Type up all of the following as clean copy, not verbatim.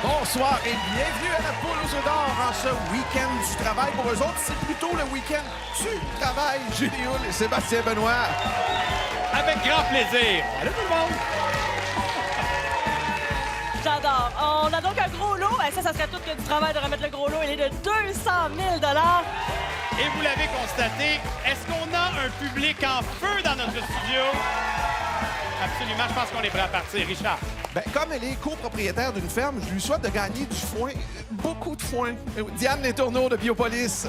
Bonsoir et bienvenue à la poule aux œufs d'or en ce week-end du travail. Pour eux autres, c'est plutôt le week-end du travail. Julie Hull et Sébastien Benoît. Avec grand plaisir. Allô tout le monde! J'adore. On a donc un gros lot. Ça serait tout que du travail de remettre le gros lot. Il est de 200 000 $. Et vous l'avez constaté, est-ce qu'on a un public en feu dans notre studio? Absolument, je pense qu'on est prêt à partir. Richard? Ben, comme elle est copropriétaire d'une ferme, je lui souhaite de gagner du foin, beaucoup de foin. Diane Letourneau de Biopolis.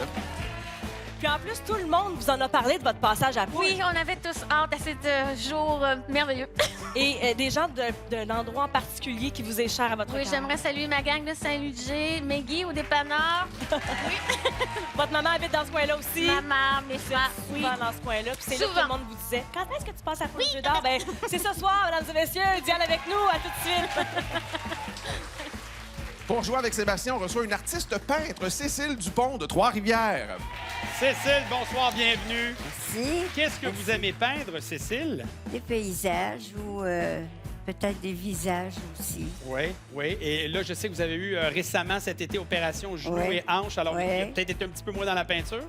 Puis en plus, tout le monde vous en a parlé de votre passage à Poule. Oui, on avait tous hâte à ce jour merveilleux. Et des gens d'un endroit en particulier qui vous est cher à votre Oui, cœur. j'aimerais saluer ma gang de Saint-Ludger, Meggy au dépanneur, Votre maman habite dans ce coin-là aussi. maman, mes frères. Oui. Souvent dans ce coin-là. Puis c'est là que tout le Souvent. monde vous disait, quand est-ce que tu passes à Poule aux œufs d'or? Ben, c'est ce soir, mesdames et messieurs. Diane avec nous. À tout de suite. Pour jouer avec Sébastien, on reçoit une artiste peintre, Cécile Dupont de Trois-Rivières. Cécile, bonsoir, bienvenue. Merci. Qu'est-ce que vous aimez peindre, Cécile? Des paysages ou peut-être des visages aussi. Oui, oui. Et là, je sais que vous avez eu récemment cet été opération genoux Oui. et hanches. Alors, Oui. vous avez peut-être été un petit peu moins dans la peinture?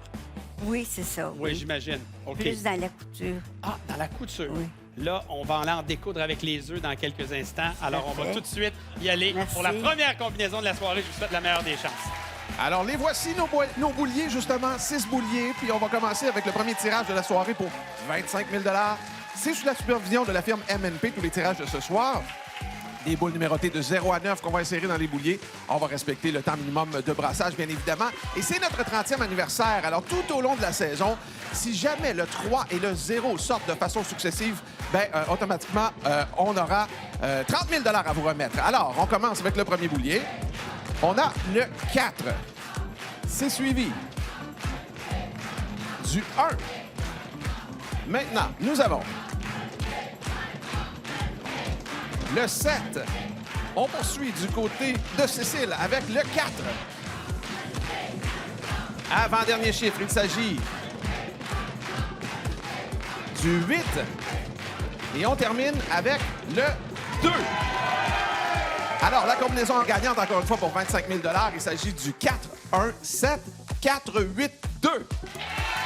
Oui, c'est ça. Oui, j'imagine. OK. Plus dans la couture. Ah, dans la couture. Oui. Là, on va aller en découdre avec les œufs dans quelques instants. Alors, on va Parfait. tout de suite y aller Merci. pour la première combinaison de la soirée. Je vous souhaite la meilleure des chances. Alors, les voici, nos bouliers, justement, 6 bouliers. Puis on va commencer avec le premier tirage de la soirée pour 25 000 $. C'est sous la supervision de la firme MNP, tous les tirages de ce soir. Des boules numérotées de 0 à 9 qu'on va insérer dans les bouliers. On va respecter le temps minimum de brassage, bien évidemment. Et c'est notre 30e anniversaire. Alors, tout au long de la saison, si jamais le 3 et le 0 sortent de façon successive, bien, automatiquement, on aura 30 000 $ à vous remettre. Alors, on commence avec le premier boulier. On a le 4. C'est suivi du 1. Maintenant, nous avons le 7. On poursuit du côté de Cécile avec le 4. Avant-dernier chiffre, il s'agit du 8. Et on termine avec le 2. Alors, la combinaison gagnante, encore une fois, pour 25 000 $, il s'agit du 4, 1, 7, 4, 8, 2.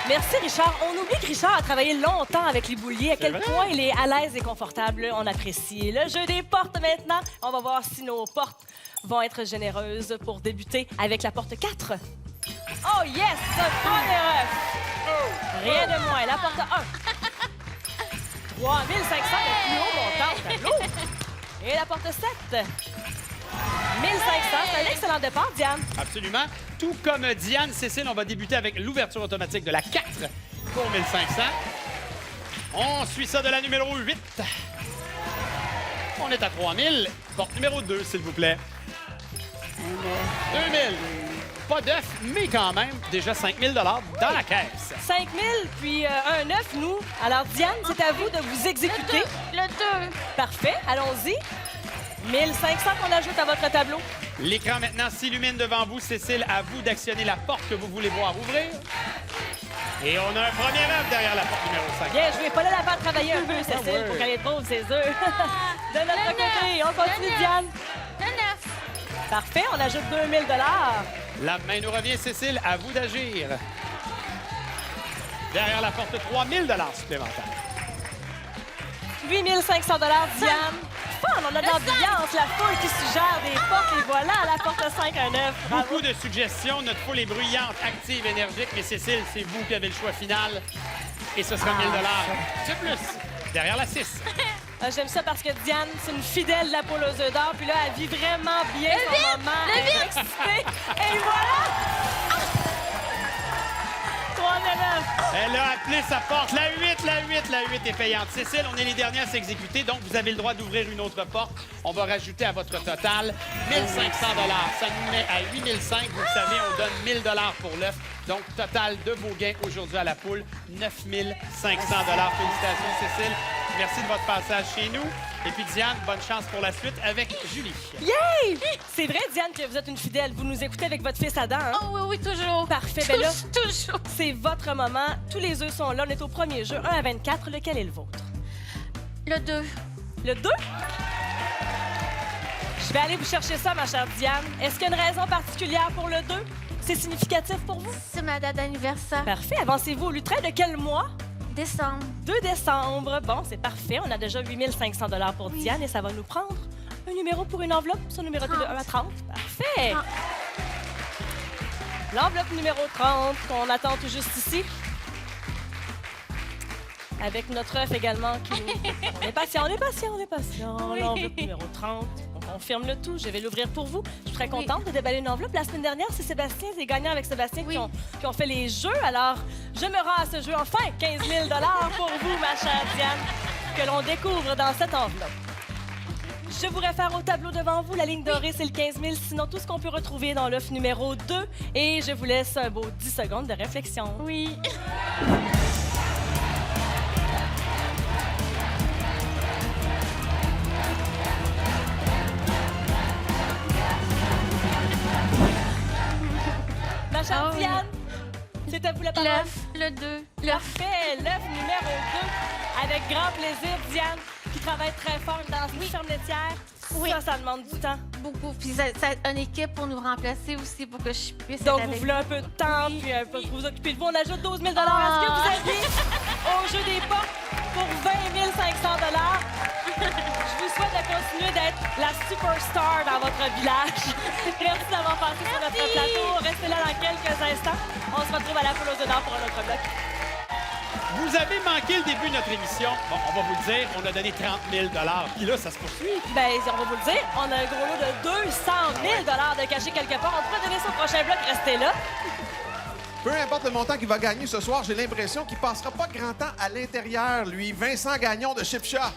Merci, Richard. On oublie que Richard a travaillé longtemps avec les bouliers. À quel vrai? point il est à l'aise et confortable. On apprécie. Le jeu des portes maintenant. On va voir si nos portes vont être généreuses pour débuter avec la porte 4. Oh yes! Premier œuf. Rien de moins. La porte 1. 3 500, le plus haut montant au tableau. Et la porte 7. 1500. C'est un excellent départ, Diane. Absolument. Tout comme Diane, Cécile, on va débuter avec l'ouverture automatique de la 4 pour 1500. On suit ça de la numéro 8. On est à 3000. Porte numéro 2, s'il vous plaît. 2000. Pas d'œuf, mais quand même, déjà 5000 $ dans la caisse. 5 000, puis un 9, nous. Alors, Diane, c'est à vous de vous exécuter. Le 2. Parfait, allons-y. 1500 qu'on ajoute à votre tableau. L'écran maintenant s'illumine devant vous. Cécile, à vous d'actionner la porte que vous voulez voir ouvrir. Et on a un premier œuf derrière la porte numéro 5. Bien joué. Pas là la faire travailler un peu, Cécile, ouais. pour qu'elle trouve ses œufs. De notre Le côté, on continue, neuf. Diane. Le 9. Parfait, on ajoute 2000 $. La main nous revient, Cécile. À vous d'agir. Derrière la porte, 3000 $ supplémentaires. 8500 $, Diane. Fun, on a de l'ambiance, la foule qui suggère des portes, et voilà, la porte 5, un 9. Bravo. Beaucoup de suggestions. Notre foule est bruyante, active, énergique. Mais Cécile, c'est vous qui avez le choix final. Et ce sera 1000 $. C'est plus. Derrière la 6. J'aime ça parce que Diane, c'est une fidèle de la poule aux œufs d'or. Puis là, elle vit vraiment bien son moment. Elle est excitée. Et voilà! 3 de 9. Elle a appelé sa porte. La 8, la 8, la 8 est payante. Cécile, on est les derniers à s'exécuter, donc vous avez le droit d'ouvrir une autre porte. On va rajouter à votre total 1500 $. Ça nous met à 8005. Vous le savez, on donne 1000 $ pour l'œuf. Donc, total de vos gains aujourd'hui à la poule, 9500 $. Félicitations, Cécile. Merci de votre passage chez nous. Et puis, Diane, bonne chance pour la suite avec Julie. Yay! C'est vrai, Diane, que vous êtes une fidèle. Vous nous écoutez avec votre fils Adam, hein? Oh oui, oui, toujours. Parfait. Ben là, Toujours. c'est votre moment. Tous les œufs sont là. On est au premier jeu, 1 à 24. Lequel est le vôtre? Le 2. Le 2? Je vais aller vous chercher ça, ma chère Diane. Est-ce qu'il y a une raison particulière pour le 2? C'est significatif pour vous? C'est ma date d'anniversaire. Parfait. Avancez-vous au lutrin de quel mois? Décembre. 2 décembre. Bon, c'est parfait. On a déjà 8 500 $ pour Diane et ça va nous prendre un numéro pour une enveloppe. Son numéro de 1 à 30. Parfait. L'enveloppe numéro 30 qu'on attend tout juste ici. Avec notre œuf également qui nous... On est patient, on est patient, on est patient. Oui. L'enveloppe numéro 30. On confirme le tout. Je vais l'ouvrir pour vous. Je suis très contente de déballer une enveloppe. La semaine dernière, c'est Sébastien, les gagnants avec Sébastien Oui. qui ont fait les jeux. Alors, je me rends à ce jeu enfin. 15 000 $ pour vous, ma chère Diane, que l'on découvre dans cette enveloppe. Je vous réfère au tableau devant vous. La ligne dorée, c'est le 15 000. Sinon, tout ce qu'on peut retrouver dans l'œuf numéro 2. Et je vous laisse un beau 10 secondes de réflexion. Oui. Ma chère Ah oui. Diane, c'est à vous la parole. L'œuf, le 2. L'œuf. Parfait, l'œuf numéro 2. Avec grand plaisir, Diane, qui travaille très fort dans une ferme laitière. Oui. Ça demande du temps. Beaucoup. Puis ça une équipe pour nous remplacer aussi pour que je puisse Donc, être vous avec voulez un peu de temps, puis un peu vous occuper de vous. On ajoute 12 000 $. Est-ce que vous aviez au jeu des portes pour 20 500 $? Je vous souhaite de continuer d'être la superstar dans votre village. Merci d'avoir passé sur notre plateau. Restez là dans quelques instants. On se retrouve à la poule aux œufs d'or pour un autre bloc. Vous avez manqué le début de notre émission. Bon, on va vous le dire, on a donné 30 000 $. Puis là, ça se poursuit. Ben, on va vous le dire, on a un gros lot de 200 000 $ de caché quelque part. On pourrait donner ça au prochain bloc. Restez là. Peu importe le montant qu'il va gagner ce soir, j'ai l'impression qu'il passera pas grand temps à l'intérieur, lui. Vincent Gagnon de Chipcha.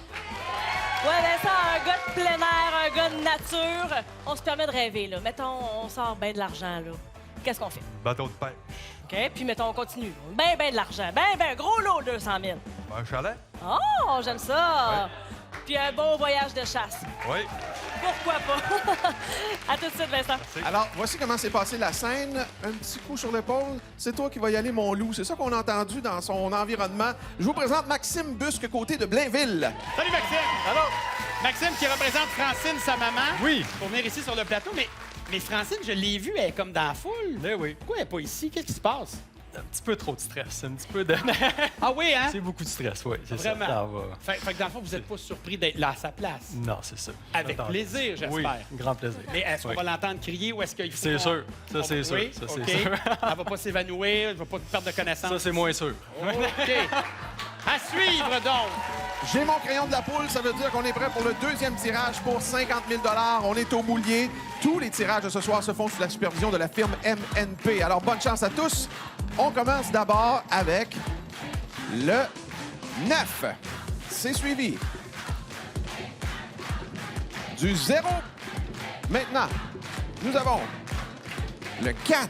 Ouais, Vincent, un gars de plein air, un gars de nature. On se permet de rêver, là. Mettons, on sort bien de l'argent, là. Qu'est-ce qu'on fait? Bateau de pêche. OK? Puis, mettons, on continue. Ben de l'argent. Ben, gros lot, 200 000. Un chalet? Oh, j'aime ça! Puis un beau voyage de chasse. Oui. Pourquoi pas? À tout de suite, Vincent. Alors, voici comment s'est passée la scène. Un petit coup sur l'épaule. C'est toi qui vas y aller, mon loup. C'est ça qu'on a entendu dans son environnement. Je vous présente Maxime Busque, côté de Blainville. Salut, Maxime. Allô? Maxime qui représente Francine, sa maman. Oui. Pour venir ici sur le plateau. Mais Francine, je l'ai vue, elle est comme dans la foule. Eh oui. Pourquoi elle n'est pas ici? Qu'est-ce qui se passe? Un petit peu trop de stress. Un petit peu de... Ah oui, hein? C'est beaucoup de stress, oui. C'est ça. Vraiment? Ça va. Fait que dans le fond, vous n'êtes pas surpris d'être là à sa place. Non, c'est ça. Avec J'attends. plaisir, j'espère. Oui, grand plaisir. Mais est-ce qu'on Oui. va l'entendre crier ou est-ce qu'il faut... C'est qu'on- sûr. Ça, c'est sûr. Oui? Ça, c'est OK. sûr. Elle va pas s'évanouir, elle va pas perdre de connaissance. Ça, c'est moins sûr. OK. À suivre, donc. J'ai mon crayon de la poule. Ça veut dire qu'on est prêt pour le deuxième tirage pour 50 000 $. On est au boulier. Tous les tirages de ce soir se font sous la supervision de la firme MNP. Alors, bonne chance à tous. On commence d'abord avec le 9. C'est suivi du 0. Maintenant, nous avons le 4.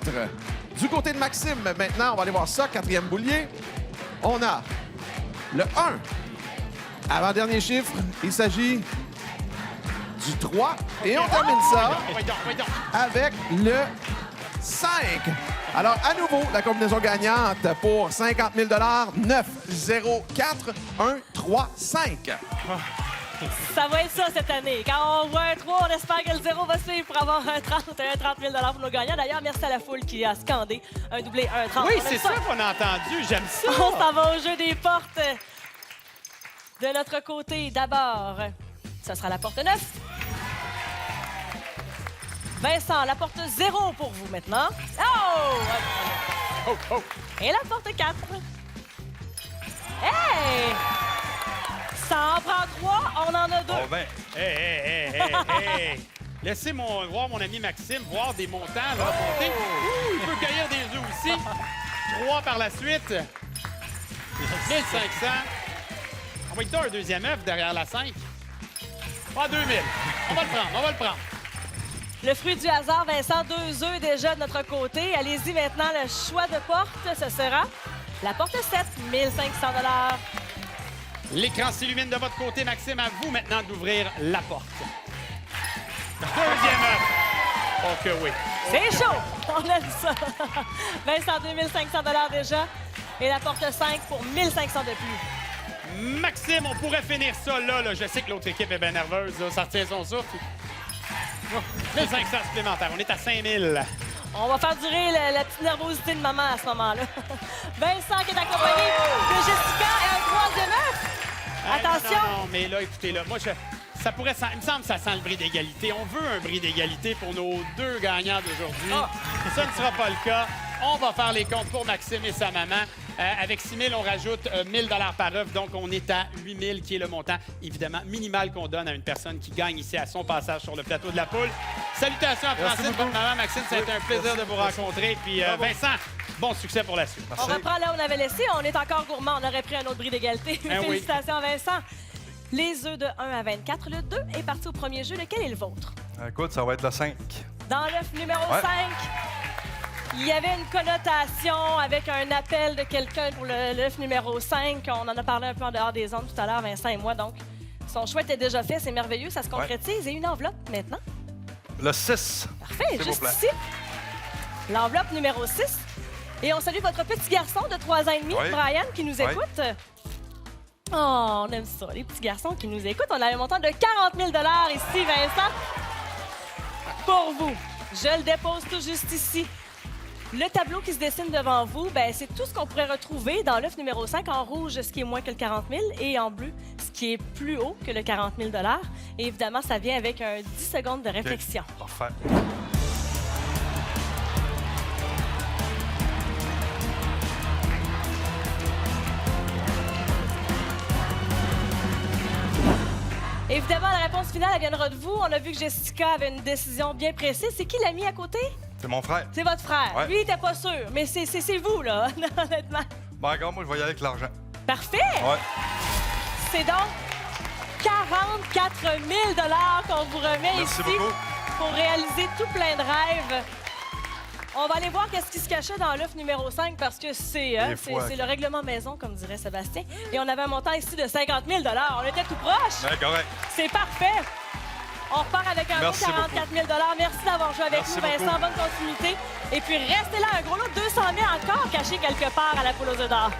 Du côté de Maxime, maintenant, on va aller voir ça. Quatrième boulier. On a le 1. Avant-dernier chiffre, il s'agit du 3. Et on termine ça Voyons donc. avec le 5. Alors, à nouveau, la combinaison gagnante pour 50 000 $, 9, 0, 4, 1, 3, 5. Ça va être ça cette année. Quand on voit un 3, on espère que le 0 va suivre pour avoir un 30 000 $ pour nos gagnants. D'ailleurs, merci à la foule qui a scandé un doublé, un 30. Oui, On aime c'est ça qu'on a entendu. J'aime ça. On s'en va au jeu des portes. De notre côté, d'abord, ce sera la porte 9. Vincent, la porte 0 pour vous maintenant. Oh! Et la porte 4. Hey! Ça en prend 3, on en a 2. Oh, ben. Hey. Laissez voir mon ami Maxime voir des montants là, monter. Ouh, il peut cueillir des œufs aussi. 3 par la suite. 1500. On va y donner un deuxième œuf derrière la 5. Pas 2000. On va le prendre. Le fruit du hasard, Vincent, 2 œufs déjà de notre côté. Allez-y maintenant, le choix de porte, ce sera la porte 7, 1500 $. L'écran s'illumine de votre côté, Maxime. À vous maintenant d'ouvrir la porte. Deuxième œuf. Oh que oui. C'est chaud! On aime ça. Vincent, 2500 $ déjà. Et la porte 5 pour 1500 de plus. Maxime, on pourrait finir ça là. Je sais que l'autre équipe est bien nerveuse. Là. Ça retient son souffle. 1500 supplémentaires. On est à 5000. On va faire durer la petite nervosité de maman à ce moment-là. Vincent qui est accompagné de Jessica et un troisième œuf. Attention. Non, mais là, écoutez, là, moi, ça pourrait... Il me semble que ça sent le bris d'égalité. On veut un bris d'égalité pour nos deux gagnants d'aujourd'hui. Ça ne sera pas le cas. On va faire les comptes pour Maxime et sa maman. Avec 6 000, on rajoute 1 000 par œuf. Donc, on est à 8 000, qui est le montant, évidemment, minimal qu'on donne à une personne qui gagne ici à son passage sur le plateau de la poule. Salutations à Francine, votre maman. Maxime, ça a été un plaisir de vous rencontrer. Puis, Vincent, bon succès pour la suite. On reprend là où on avait laissé. On est encore gourmand. On aurait pris un autre bris d'égalité. Félicitations, Vincent. Les œufs de 1 à 24. Le 2 est parti au premier jeu. Lequel est le vôtre? Écoute, ça va être le 5. Dans l'œuf numéro 5, il y avait une connotation avec un appel de quelqu'un pour l'œuf numéro 5. On en a parlé un peu en dehors des ondes tout à l'heure, Vincent et moi. Donc, son choix était déjà fait. C'est merveilleux. Ça se concrétise. Et une enveloppe maintenant. Le 6. Parfait. Juste ici. L'enveloppe numéro 6. Et on salue votre petit garçon de 3 ans et demi, Brian, qui nous écoute. Oh, on aime ça, les petits garçons qui nous écoutent. On a un montant de 40 000 ici, Vincent. Pour vous, je le dépose tout juste ici. Le tableau qui se dessine devant vous, c'est tout ce qu'on pourrait retrouver dans l'œuf numéro 5. En rouge, ce qui est moins que le 40 000 et en bleu, ce qui est plus haut que le 40 000 Et évidemment, ça vient avec un 10 secondes de réflexion. Parfait. Évidemment, la réponse finale, elle viendra de vous. On a vu que Jessica avait une décision bien précise. C'est qui l'a mis à côté? C'est mon frère. C'est votre frère. Ouais. Lui, il était pas sûr, mais c'est vous, là, honnêtement. Regarde, moi, je vais y aller avec l'argent. Parfait! Ouais. C'est donc 44 000 qu'on vous remet Merci ici beaucoup. pour réaliser tout plein de rêves. On va aller voir qu'est-ce qui se cachait dans l'œuf numéro 5 parce que c'est le règlement maison, comme dirait Sébastien. Et on avait un montant ici de 50 000 On était tout proche. Ouais, correct. C'est parfait. On repart avec un Merci beau 44 000 Merci d'avoir joué avec Merci nous, Vincent. beaucoup. Bonne continuité. Et puis, restez là. Un gros lot de 200 000 encore caché quelque part à la poule aux œufs d'or.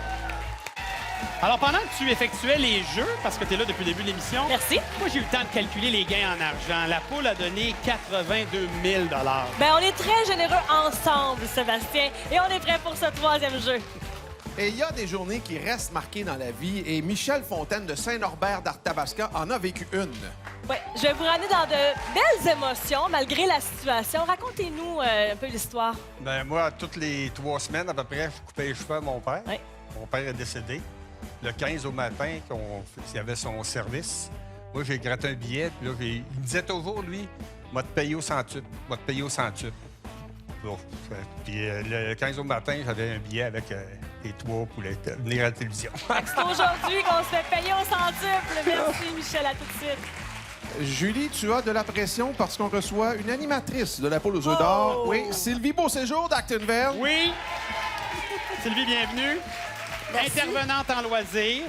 Alors, pendant que tu effectuais les jeux, parce que tu es là depuis le début de l'émission, Merci. moi, j'ai eu le temps de calculer les gains en argent. La poule a donné 82 000 On est très généreux ensemble, Sébastien. Et on est prêt pour ce troisième jeu. Et il y a des journées qui restent marquées dans la vie. Et Michel Fontaine de Saint-Norbert d'Arthabasca en a vécu une. Oui, je vais vous ramener dans de belles émotions, malgré la situation. Racontez-nous un peu l'histoire. Moi, toutes les 3 semaines, à peu près, je coupais les cheveux à mon père. Oui. Mon père est décédé. Le 15 au matin, il y avait son service. Moi, j'ai gratté un billet. Puis là, il me disait toujours, lui, « Va te payer au centuple. Va te payer au centuple. » Puis le 15 au matin, j'avais un billet avec les 3 pour venir à la télévision. C'est aujourd'hui qu'on se fait payer au centuple. Merci, Michel. À tout de suite. Julie, tu as de la pression parce qu'on reçoit une animatrice de la poule aux œufs d'or. Oui, Sylvie Beauséjour d'Actonville. Oui. Sylvie, bienvenue. Merci. Intervenante en loisirs.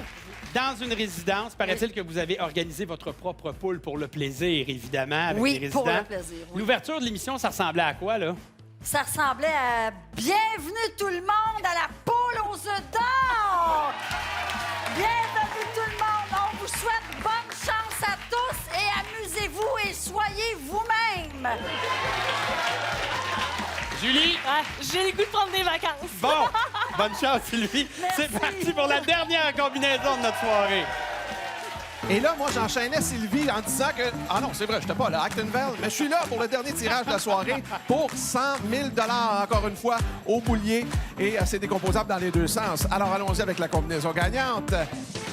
Dans une résidence, paraît-il que vous avez organisé votre propre poule pour le plaisir, évidemment, avec les résidents. pour le plaisir. Oui. L'ouverture de l'émission, ça ressemblait à quoi, là? Ça ressemblait à « Bienvenue tout le monde à la poule aux œufs d'or! » Bienvenue tout le monde! On vous souhaite bonne chance à tous et amusez-vous et soyez vous-même! Julie? J'ai le goût de prendre des vacances. Bon, bonne chance, Sylvie. Merci. C'est parti pour la dernière combinaison de notre soirée. Et là, moi, j'enchaînais Sylvie en disant que... Ah non, c'est vrai, je n'étais pas là, Actonville, mais je suis là pour le dernier tirage de la soirée pour 100 000 encore une fois, au boulier. Et c'est décomposable dans les deux sens. Alors, allons-y avec la combinaison gagnante.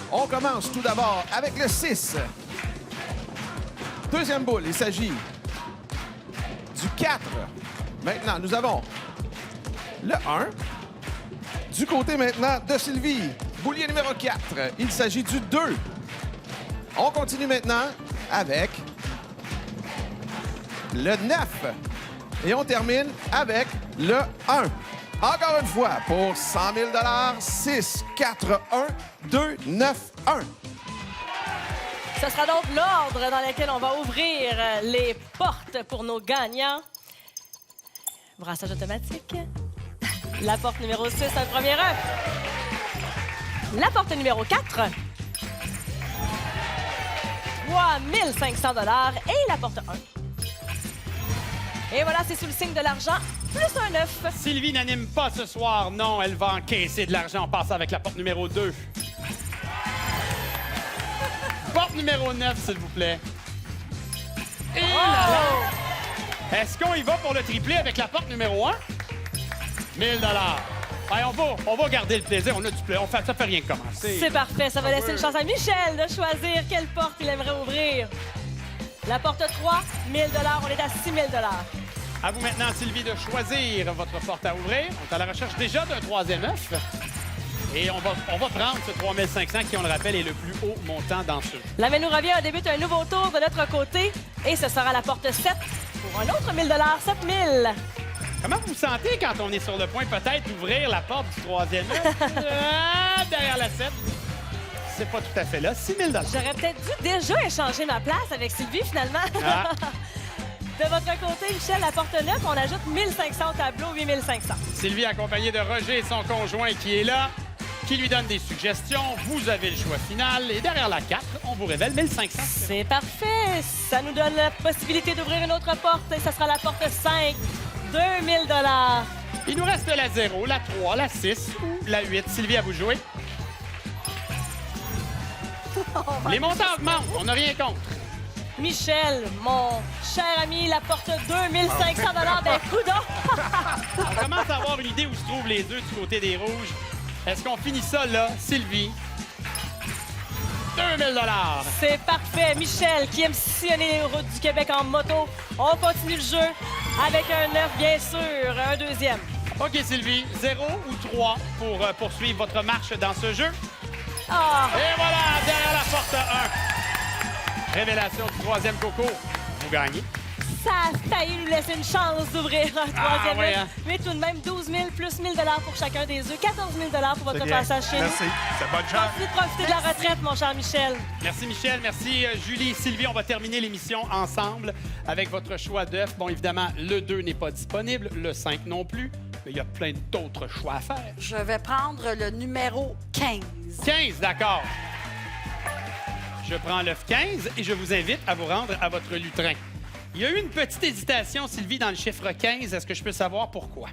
On commence tout d'abord avec le 6. Deuxième boule, il s'agit du 4. Maintenant, nous avons le 1. Du côté maintenant de Sylvie, boulier numéro 4. Il s'agit du 2. On continue maintenant avec le 9. Et on termine avec le 1. Encore une fois, pour 100 000 6, 4, 1, 2, 9, 1. Ce sera donc l'ordre dans lequel on va ouvrir les portes pour nos gagnants. Brassage automatique. La porte numéro 6, un premier œuf. La porte numéro 4. 3 500 $ et la porte 1. Et voilà, c'est sous le signe de l'argent, plus un 9. Sylvie n'anime pas ce soir. Non, elle va encaisser de l'argent. On passe avec la porte numéro 2. Porte numéro 9, s'il vous plaît. Et là là! Est-ce qu'on y va pour le triplé avec la porte numéro 1? 1000 $. Allez, on va garder le plaisir. On a du plaisir. Ça fait rien de commencer. C'est parfait, ça va laisser une chance à Michel de choisir quelle porte il aimerait ouvrir. La porte 3, 1000 $, on est à 6 000 $. À vous maintenant, Sylvie, de choisir votre porte à ouvrir. On est à la recherche déjà d'un troisième œuf. Et on va prendre ce 3500 qui, on le rappelle, est le plus haut montant dans ce jeu. La Menu revient, on débute un nouveau tour de notre côté. Et ce sera la porte 7 pour un autre 1000 $, 7 000. Comment vous vous sentez quand on est sur le point peut-être d'ouvrir la porte du troisième œuf? Derrière la 7. C'est pas tout à fait là. 6 000 $. J'aurais peut-être dû déjà échanger ma place avec Sylvie, finalement. Ah. De votre côté, Michel, la porte 9, on ajoute 1500 au tableau, 8500. Sylvie accompagnée de Roger et son conjoint qui est là, qui lui donne des suggestions. Vous avez le choix final. Et derrière la 4, on vous révèle 1500. C'est parfait. Ça nous donne la possibilité d'ouvrir une autre porte et ça sera la porte 5, 2000 $. Il nous reste la 0, la 3, la 6 ou la 8. Sylvie, à vous jouer. Les montants augmentent. On n'a rien contre. Michel, mon cher ami, la porte 2500 $. Ben, coudonc! On commence à avoir une idée où se trouvent les œufs du côté des rouges. Est-ce qu'on finit ça là, Sylvie? 2000 $. C'est parfait. Michel, qui aime sillonner les routes du Québec en moto. On continue le jeu avec un 9, bien sûr. Un deuxième. OK, Sylvie. 0 ou 3 pour poursuivre votre marche dans ce jeu. Ah! Et voilà, derrière la porte 1. Révélation du troisième coco. Vous gagnez. Ça a failli nous laisser une chance d'ouvrir un troisième ouais, œuf. hein? Mais tout de même, 12 000 plus 1 000 $ pour chacun des œufs. 14 000 $. Pour votre passage chez nous. Merci. C'est bonne chance. Profitez de la retraite, mon cher Michel. Merci, Michel. Merci, Julie et Sylvie. On va terminer l'émission ensemble avec votre choix d'œuf. Bon, évidemment, le 2 n'est pas disponible, le 5 non plus, mais il y a plein d'autres choix à faire. Je vais prendre le numéro 15. 15, d'accord. Je prends l'œuf 15 et je vous invite à vous rendre à votre lutrin. Il y a eu une petite hésitation, Sylvie, dans le chiffre 15. Est-ce que je peux savoir pourquoi?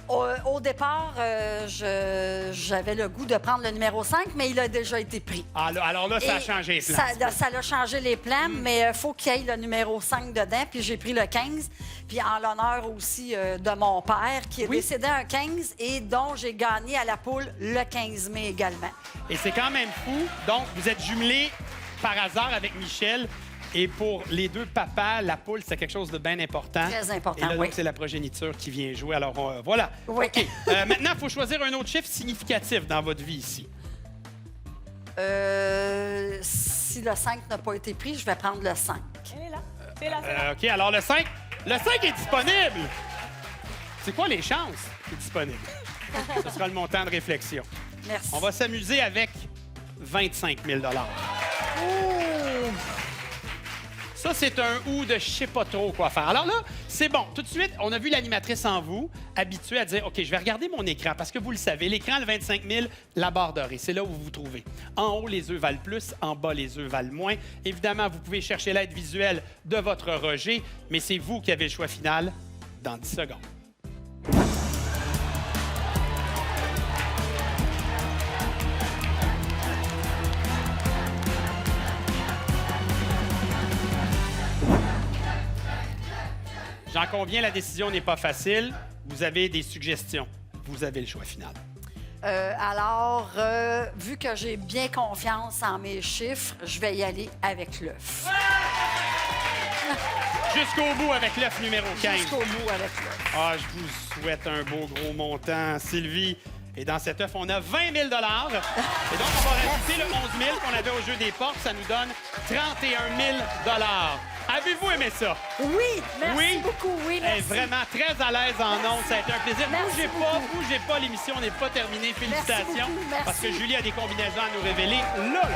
Au départ, j'avais le goût de prendre le numéro 5, mais il a déjà été pris. Ah, là, alors là, ça a Et changé les plans. Ça a changé les plans, mais il faut qu'il y ait le numéro 5 dedans. Puis j'ai pris le 15. Puis en l'honneur aussi de mon père, qui est décédé un 15 et dont j'ai gagné à la poule le 15 mai également. Et c'est quand même fou. Donc, vous êtes jumelés par hasard avec Michel. Et pour les deux papas, la poule, c'est quelque chose de bien important. Très important, Et là, oui. donc, c'est la progéniture qui vient jouer. Alors, voilà. Oui. OK. Maintenant, il faut choisir un autre chiffre significatif dans votre vie ici. Si le 5 n'a pas été pris, je vais prendre le 5. Elle est là. C'est là, c'est là. OK, alors le 5. Le 5 est disponible. C'est quoi les chances qu'il est disponible? Ce sera le montant de réflexion. Merci. On va s'amuser avec 25 000 $. Ça, c'est un ou de je sais pas trop quoi faire. Alors là, c'est bon. Tout de suite, on a vu l'animatrice en vous, habituée à dire, OK, je vais regarder mon écran, parce que vous le savez, l'écran, le 25 000, la barre dorée, c'est là où vous vous trouvez. En haut, les œufs valent plus, en bas, les œufs valent moins. Évidemment, vous pouvez chercher l'aide visuelle de votre Roger, mais c'est vous qui avez le choix final dans 10 secondes. J'en conviens, la décision n'est pas facile. Vous avez des suggestions. Vous avez le choix final. Alors, vu que j'ai bien confiance en mes chiffres, je vais y aller avec l'œuf. Jusqu'au bout avec l'œuf numéro 15. Jusqu'au bout avec l'œuf. Ah, je vous souhaite un beau gros montant, Sylvie. Et dans cet œuf, on a 20 000 Et donc, on va rajouter le 11 000 qu'on avait au jeu des portes. Ça nous donne 31 000 Avez-vous aimé ça? Oui, merci Oui? beaucoup. Oui, Elle est merci. vraiment très à l'aise en ondes. Ça a été un plaisir. Merci Bougez pas. L'émission n'est pas terminée. Félicitations. beaucoup, merci. Parce que Julie a des combinaisons à nous révéler. Là.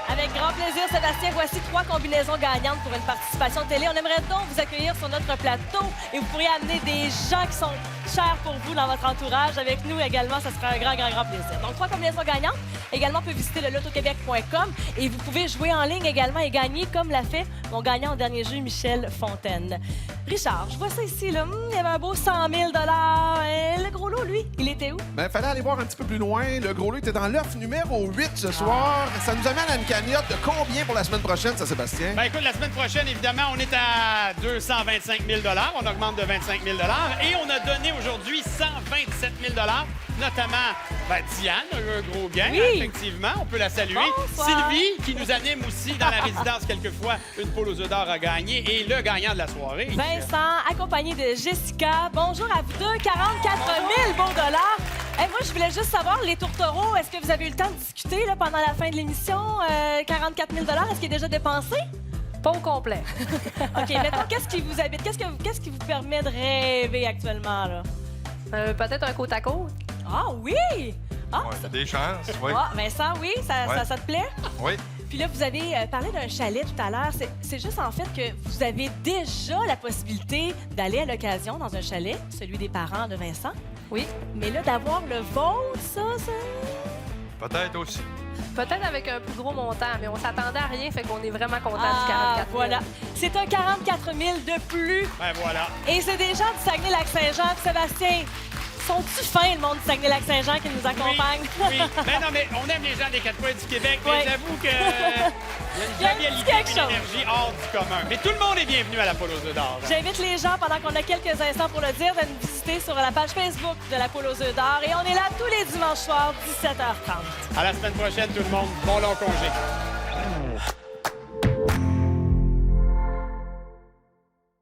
Avec grand plaisir, Sébastien. Voici 3 combinaisons gagnantes pour une participation télé. On aimerait donc vous accueillir sur notre plateau et vous pourriez amener des gens qui sont chers pour vous dans votre entourage. Avec nous également, ça sera un grand plaisir. Donc, 3 combinaisons gagnantes. Également, on peut visiter le lotoquebec.com et vous pouvez jouer en ligne également et gagner comme l'a fait mon gagnant au dernier jeu, Michel Fontaine. Richard, je vois ça ici, là. Il y avait un beau 100 000 Le gros lot, lui, il était où? Ben, fallait aller voir un petit peu plus loin. Le gros lot était dans l'œuf numéro 8 ce soir. Ça nous amène à une cagnotte de combien pour la semaine prochaine, ça, Sébastien? Ben écoute, la semaine prochaine, évidemment, on est à 225 000 On augmente de 25 000 et on a donné aujourd'hui 127 000 notamment Diane a eu un gros gain, Oui. effectivement. On peut la saluer. Bonsoir. Sylvie, qui nous anime aussi dans la résidence quelquefois, une poule aux œufs d'or a gagné. Et le gagnant de la soirée. Vincent, accompagné de Jessica. Bonjour à vous deux. 44 000 beaux dollars. Hey, moi, je voulais juste savoir, les tourtereaux, est-ce que vous avez eu le temps de discuter là, pendant la fin de l'émission? 44 000 est-ce qu'il est déjà dépensé? Pas au complet. OK, maintenant, qu'est-ce qui vous habite? Qu'est-ce qui vous permet de rêver actuellement, là? Peut-être un côte à côte. Ah oui! Ah, Ouais, t'as des chances, oui. ah, Vincent, oui, ça, Ouais. ça te plaît? Oui. Puis là, vous avez parlé d'un chalet tout à l'heure. C'est juste en fait que vous avez déjà la possibilité d'aller à l'occasion dans un chalet, celui des parents de Vincent. Oui. Mais là, d'avoir le vôtre, ça... Peut-être aussi. Peut-être avec un plus gros montant, mais on s'attendait à rien, fait qu'on est vraiment content du 44 000. Voilà. C'est un 44 000 de plus. Ben voilà. Et c'est des gens du Saguenay-Lac-Saint-Jean. Sébastien, sont-tu fins, le monde du Saguenay-Lac-Saint-Jean qui nous accompagne? Oui. Ben non, mais on aime les gens des 4 coins du Québec, mais Oui. j'avoue que Il il y y a a un une petit jovialité, quelque une chose. énergie hors du commun. Mais tout le monde est bienvenu à la Poule aux œufs d'or. J'invite les gens, pendant qu'on a quelques instants pour le dire, de nous visiter sur la page Facebook de la Poule aux œufs d'or. Et on est là tous les dimanches soirs, 17h30. À la semaine prochaine, tout le monde. Bon long congé.